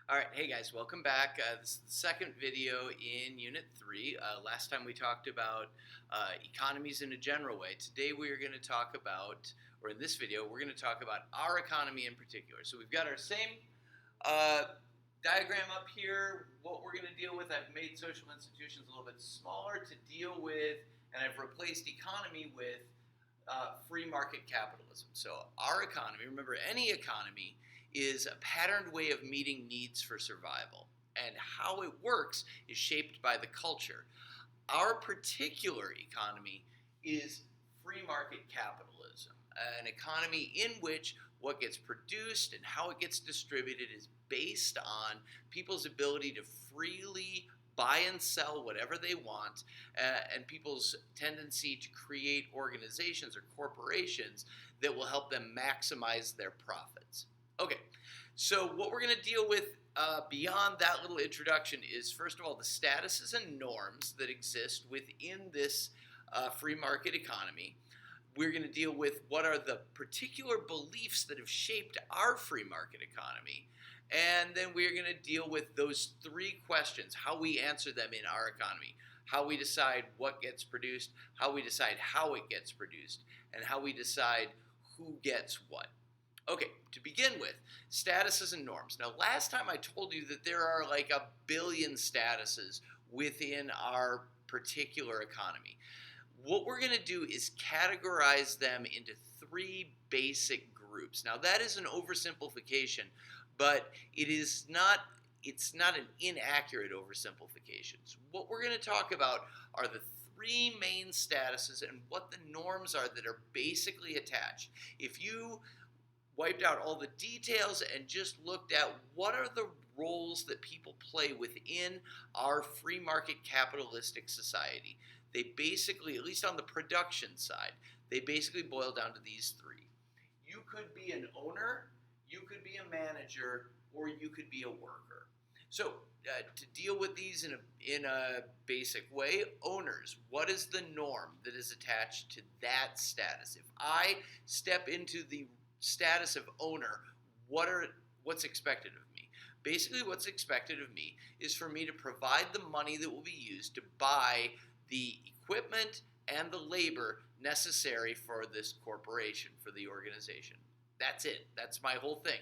All right, hey guys, welcome back. This is the second video in Unit 3. Last time we talked about economies in a general way. Today we are going to talk about, or in this video, we're going to talk about our economy in particular. So we've got our same diagram up here. What we're going to deal with, I've made social institutions a little bit smaller to deal with, and I've replaced economy with free market capitalism. So our economy, remember any economy, is a patterned way of meeting needs for survival. And how it works is shaped by the culture. Our particular economy is free market capitalism, an economy in which what gets produced and how it gets distributed is based on people's ability to freely buy and sell whatever they want, and people's tendency to create organizations or corporations that will help them maximize their profits. Okay, so what we're going to deal with beyond that little introduction is, first of all, the statuses and norms that exist within this free market economy. We're going to deal with what are the particular beliefs that have shaped our free market economy. And then we're going to deal with those three questions, how we answer them in our economy, how we decide what gets produced, how we decide how it gets produced, and how we decide who gets what. Okay, to begin with, statuses and norms. Now, last time I told you that there are like 1 billion statuses within our particular economy. What we're going to do is categorize them into three basic groups. Now, that is an oversimplification, but it's not an inaccurate oversimplification. So what we're going to talk about are the three main statuses and what the norms are that are basically attached. If you wiped out all the details and just looked at what are the roles that people play within our free market capitalistic society, they basically, at least on the production side, they basically boil down to these three. You could be an owner, you could be a manager, or you could be a worker. So to deal with these in a basic way, owners, what is the norm that is attached to that status? If I step into the status of owner, what's expected of me? Basically, what's expected of me is for me to provide the money that will be used to buy the equipment and the labor necessary for this corporation, for the organization. That's it. That's my whole thing.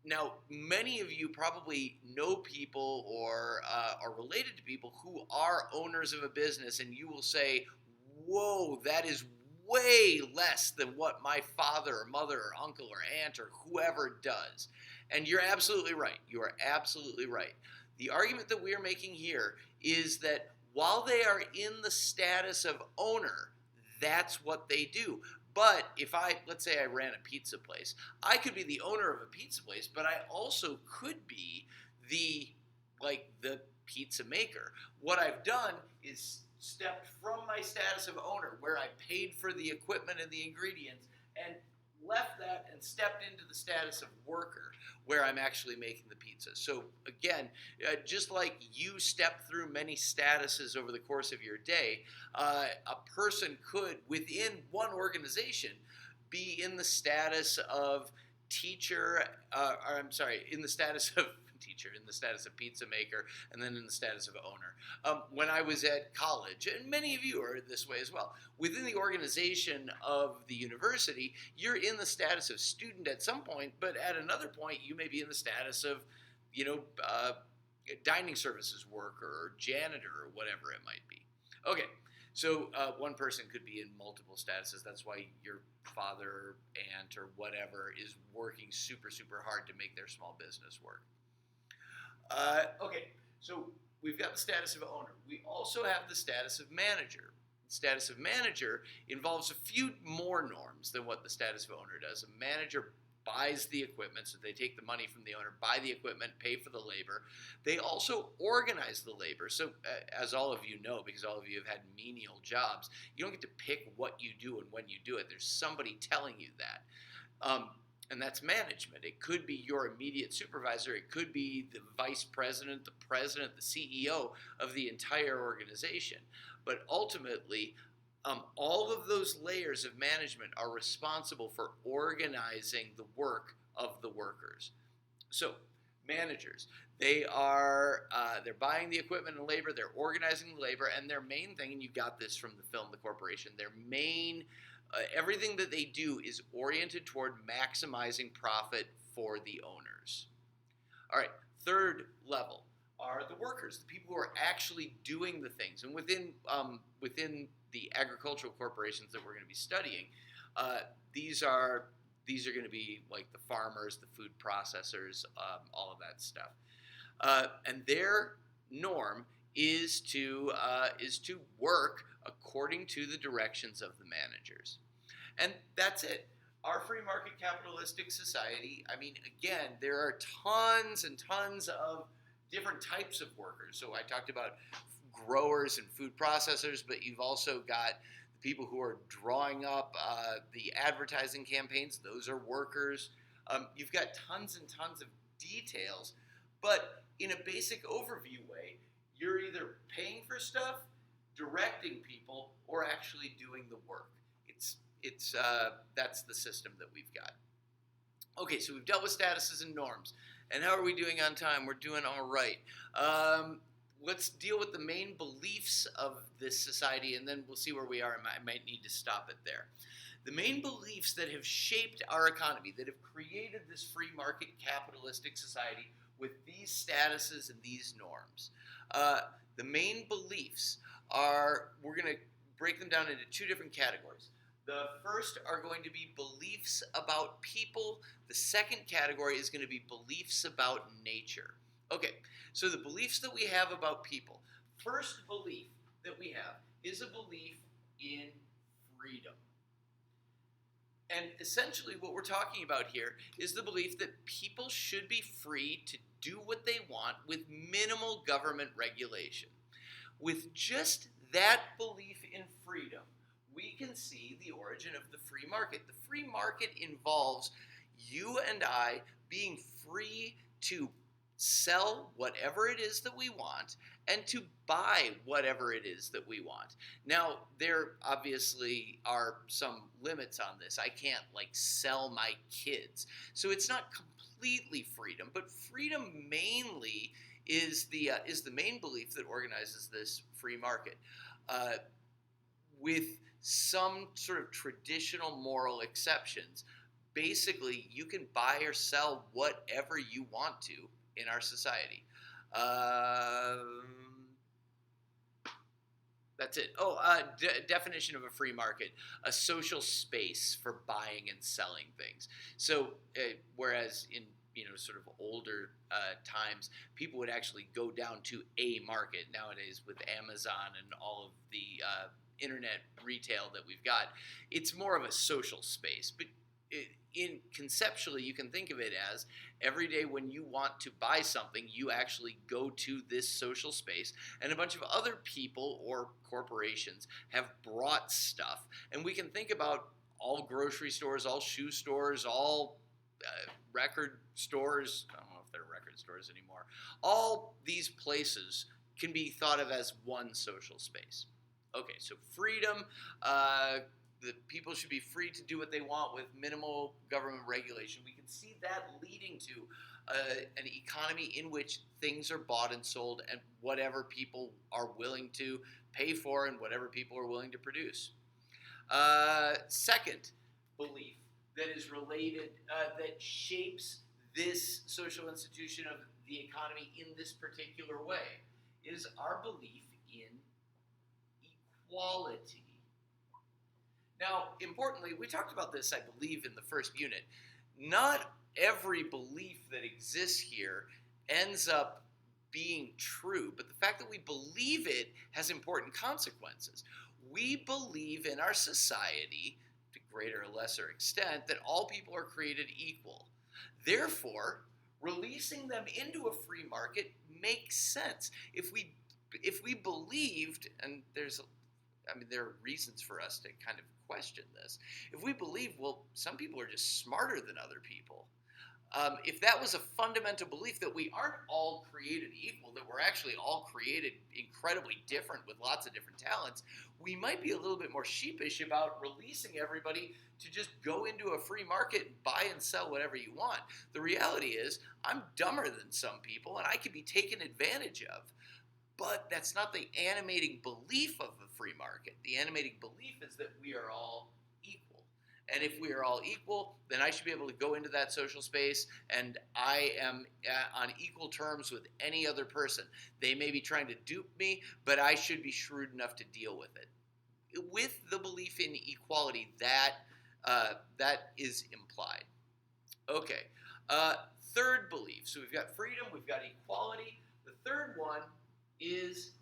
Now, many of you probably know people or are related to people who are owners of a business, and you will say, whoa, that is way less than what my father or mother or uncle or aunt or whoever does. And you're absolutely right. You are absolutely right. The argument that we are making here is that while they are in the status of owner, that's what they do. But if let's say I ran a pizza place, I could be the owner of a pizza place, but I also could be the pizza maker. What I've done is stepped from my status of owner, where I paid for the equipment and the ingredients, and left that and stepped into the status of worker, where I'm actually making the pizza. So again, just like you step through many statuses over the course of your day, a person could, within one organization, be in the status of teacher, in the status of teacher, in the status of pizza maker, and then in the status of owner. When I was at college, and many of you are this way as well, within the organization of the university, you're in the status of student at some point, but at another point, you may be in the status of, dining services worker or janitor or whatever it might be. Okay, so one person could be in multiple statuses. That's why your father, aunt, or whatever is working super, super hard to make their small business work. Okay, so we've got the status of owner. We also have the status of manager. The status of manager involves a few more norms than what the status of owner does. A manager buys the equipment, so they take the money from the owner, buy the equipment, pay for the labor. They also organize the labor. So as all of you know, because all of you have had menial jobs, you don't get to pick what you do and when you do it. There's somebody telling you that. And that's management. It could be your immediate supervisor. It could be the vice president, the president, the CEO of the entire organization. But ultimately, all of those layers of management are responsible for organizing the work of the workers. So Managers. They're buying the equipment and labor, they're organizing the labor, and their main thing, and you got this from the film The Corporation, their main everything that they do is oriented toward maximizing profit for the owners. All right, third level are the workers, the people who are actually doing the things. And within the agricultural corporations that we're going to be studying, these are going to be like the farmers, the food processors, all of that stuff. And their norm is to work according to the directions of the managers. And that's it. Our free market capitalistic society, I mean, again, there are tons and tons of different types of workers. So I talked about growers and food processors, but you've also got the people who are drawing up the advertising campaigns. Those are workers. You've got tons and tons of details, but in a basic overview way, you're either paying for stuff, directing people, or actually doing the work. That's the system that we've got. Okay, so we've dealt with statuses and norms. And how are we doing on time? We're doing all right. Let's deal with the main beliefs of this society, and then we'll see where we are. I might need to stop it there. The main beliefs that have shaped our economy, that have created this free market capitalistic society with these statuses and these norms. The main beliefs are, we're going to break them down into two different categories. The first are going to be beliefs about people. The second category is going to be beliefs about nature. Okay, so the beliefs that we have about people. First belief that we have is a belief in freedom. And essentially what we're talking about here is the belief that people should be free to do what they want with minimal government regulation. With just that belief in freedom, we can see the origin of the free market. The free market involves you and I being free to sell whatever it is that we want and to buy whatever it is that we want. Now, there obviously are some limits on this. I can't sell my kids. So it's not completely freedom, but freedom mainly is the main belief that organizes this free market. With some sort of traditional moral exceptions, basically you can buy or sell whatever you want to in our society. That's it. Definition of a free market: a social space for buying and selling things. So, whereas in sort of older times, people would actually go down to a market. Nowadays, with Amazon and all of the internet retail that we've got, it's more of a social space. But conceptually, you can think of it as every day when you want to buy something, you actually go to this social space, and a bunch of other people or corporations have brought stuff. And we can think about all grocery stores, all shoe stores, all record stores. I don't know if they're record stores anymore. All these places can be thought of as one social space. Okay, so freedom. The people should be free to do what they want with minimal government regulation. We can see that leading to an economy in which things are bought and sold and whatever people are willing to pay for and whatever people are willing to produce. Second belief that is related, that shapes this social institution of the economy in this particular way, is our belief in equality. Now, importantly, we talked about this, I believe, in the first unit. Not every belief that exists here ends up being true, but the fact that we believe it has important consequences. We believe in our society, to greater or lesser extent, that all people are created equal. Therefore, releasing them into a free market makes sense. If we believed, and there are reasons for us to kind of question this. If we believe, well, some people are just smarter than other people, If that was a fundamental belief that we aren't all created equal, that we're actually all created incredibly different with lots of different talents, we might be a little bit more sheepish about releasing everybody to just go into a free market and buy and sell whatever you want. The reality is, I'm dumber than some people and I can be taken advantage of. But that's not the animating belief of the free market. The animating belief is that we are all equal. And if we are all equal, then I should be able to go into that social space and I am on equal terms with any other person. They may be trying to dupe me, but I should be shrewd enough to deal with it. With the belief in equality, that is implied. Okay, third belief. So we've got freedom, we've got equality. The third one is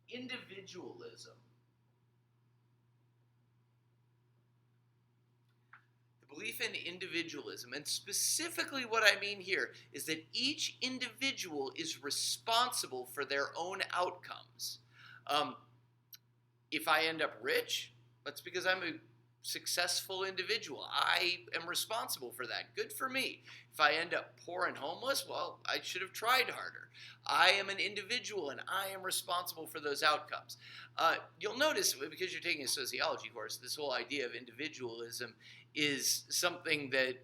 individualism. The belief in individualism, and specifically what I mean here is that each individual is responsible for their own outcomes. If I end up rich, that's because I'm a successful individual. I am responsible for that. Good for me. If I end up poor and homeless, well, I should have tried harder. I am an individual and I am responsible for those outcomes. You'll notice, because you're taking a sociology course, this whole idea of individualism is something that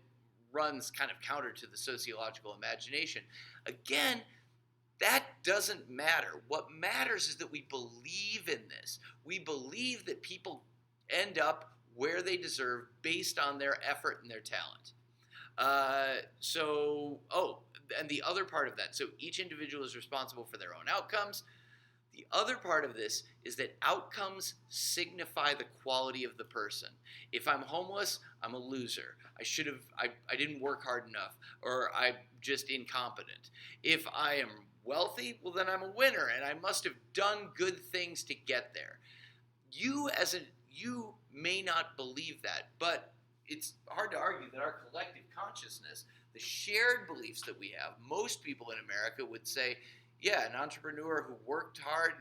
runs kind of counter to the sociological imagination. Again, that doesn't matter. What matters is that we believe in this. We believe that people end up where they deserve based on their effort and their talent. And the other part of that, so each individual is responsible for their own outcomes. The other part of this is that outcomes signify the quality of the person. If I'm homeless, I'm a loser. I didn't work hard enough, or I'm just incompetent. If I am wealthy, well then I'm a winner, and I must have done good things to get there. You may not believe that, but it's hard to argue that our collective consciousness, the shared beliefs that we have, most people in America would say, yeah, an entrepreneur who worked hard,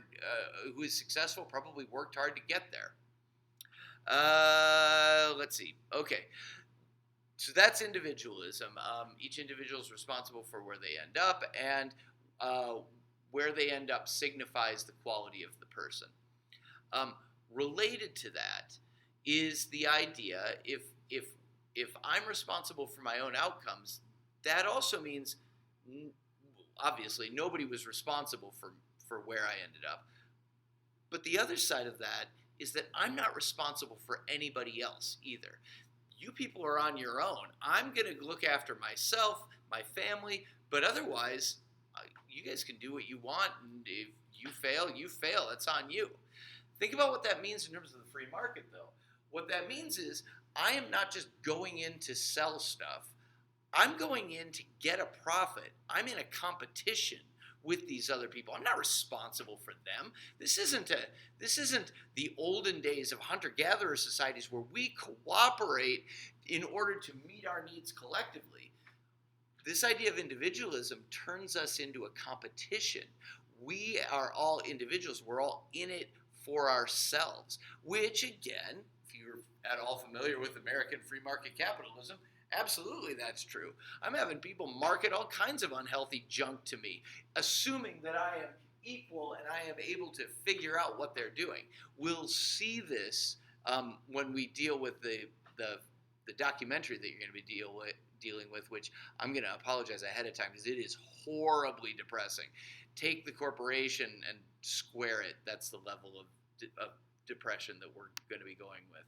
who is successful, probably worked hard to get there. Let's see. Okay. So that's individualism. Each individual is responsible for where they end up, and where they end up signifies the quality of the person. Related to that is the idea, if I'm responsible for my own outcomes, that also means, obviously, nobody was responsible for where I ended up. But the other side of that is that I'm not responsible for anybody else either. You people are on your own. I'm going to look after myself, my family, but otherwise, you guys can do what you want, and if you fail, you fail. That's on you. Think about what that means in terms of the free market, though. What that means is I am not just going in to sell stuff. I'm going in to get a profit. I'm in a competition with these other people. I'm not responsible for them. This isn't the olden days of hunter-gatherer societies where we cooperate in order to meet our needs collectively. This idea of individualism turns us into a competition. We are all individuals. We're all in it for ourselves, which, again, if you're at all familiar with American free market capitalism, absolutely that's true. I'm having people market all kinds of unhealthy junk to me, assuming that I am equal and I am able to figure out what they're doing. We'll see this when we deal with the documentary that you're going to be dealing with, which I'm going to apologize ahead of time because it is horribly depressing. Take the corporation and square it. That's the level of depression that we're going to be going with.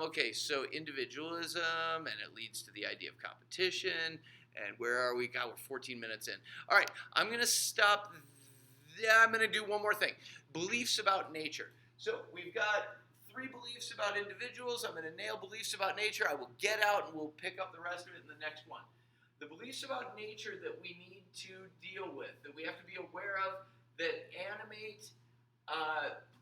Okay, so individualism, and it leads to the idea of competition. And where are we? God, we're 14 minutes in. All right, I'm going to stop. I'm going to do one more thing. Beliefs about nature. So we've got 3 beliefs about individuals. I'm going to nail beliefs about nature. I will get out and we'll pick up the rest of it in the next one. The beliefs about nature that we need to deal with, that we have to be aware of, that animate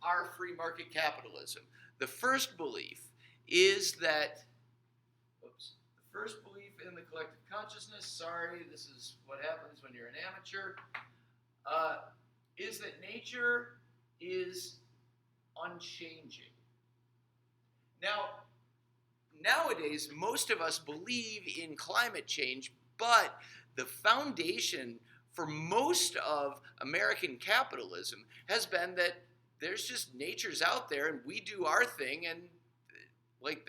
our free market capitalism. The first belief is that, the first belief in the collective consciousness, sorry, this is what happens when you're an amateur, is that nature is unchanging. Now, nowadays, most of us believe in climate change, but the foundation for most of American capitalism has been that there's just nature's out there and we do our thing, and like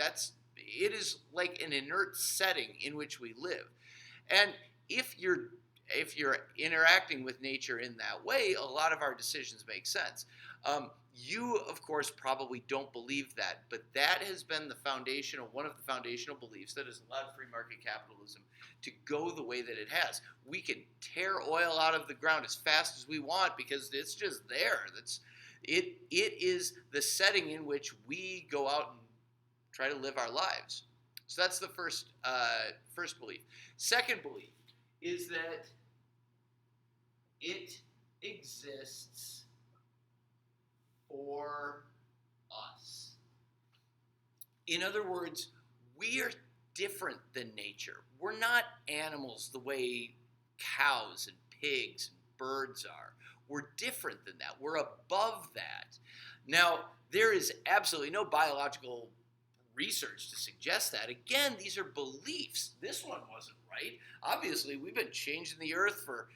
it is like an inert setting in which we live. And if you're interacting with nature in that way, a lot of our decisions make sense. You, of course, probably don't believe that, but that has been one of the foundational beliefs that has allowed free market capitalism to go the way that it has. We can tear oil out of the ground as fast as we want because it's just there. It is the setting in which we go out and try to live our lives. So that's the first belief. Second belief is that it exists for us. In other words, we are different than nature. We're not animals the way cows and pigs and birds are. We're different than that. We're above that. Now, there is absolutely no biological research to suggest that. Again, these are beliefs. This one wasn't right. Obviously, we've been changing the earth for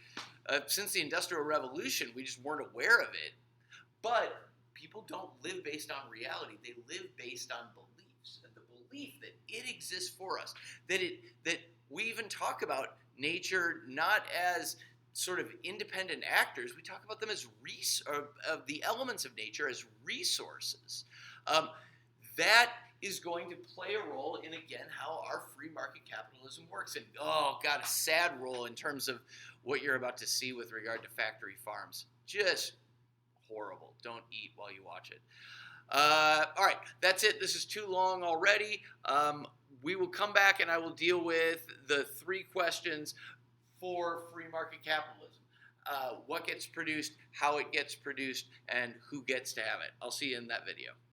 since the Industrial Revolution. We just weren't aware of it. But people don't live based on reality. They live based on beliefs. And the belief that it exists for us, that we even talk about nature not as sort of independent actors. We talk about them as the elements of nature as resources. That is going to play a role in, again, how our free market capitalism works. And, oh, God, a sad role in terms of what you're about to see with regard to factory farms. Just horrible. Don't eat while you watch it. All right, that's it. This is too long already. We will come back and I will deal with the 3 questions for free market capitalism. What gets produced, how it gets produced, and who gets to have it. I'll see you in that video.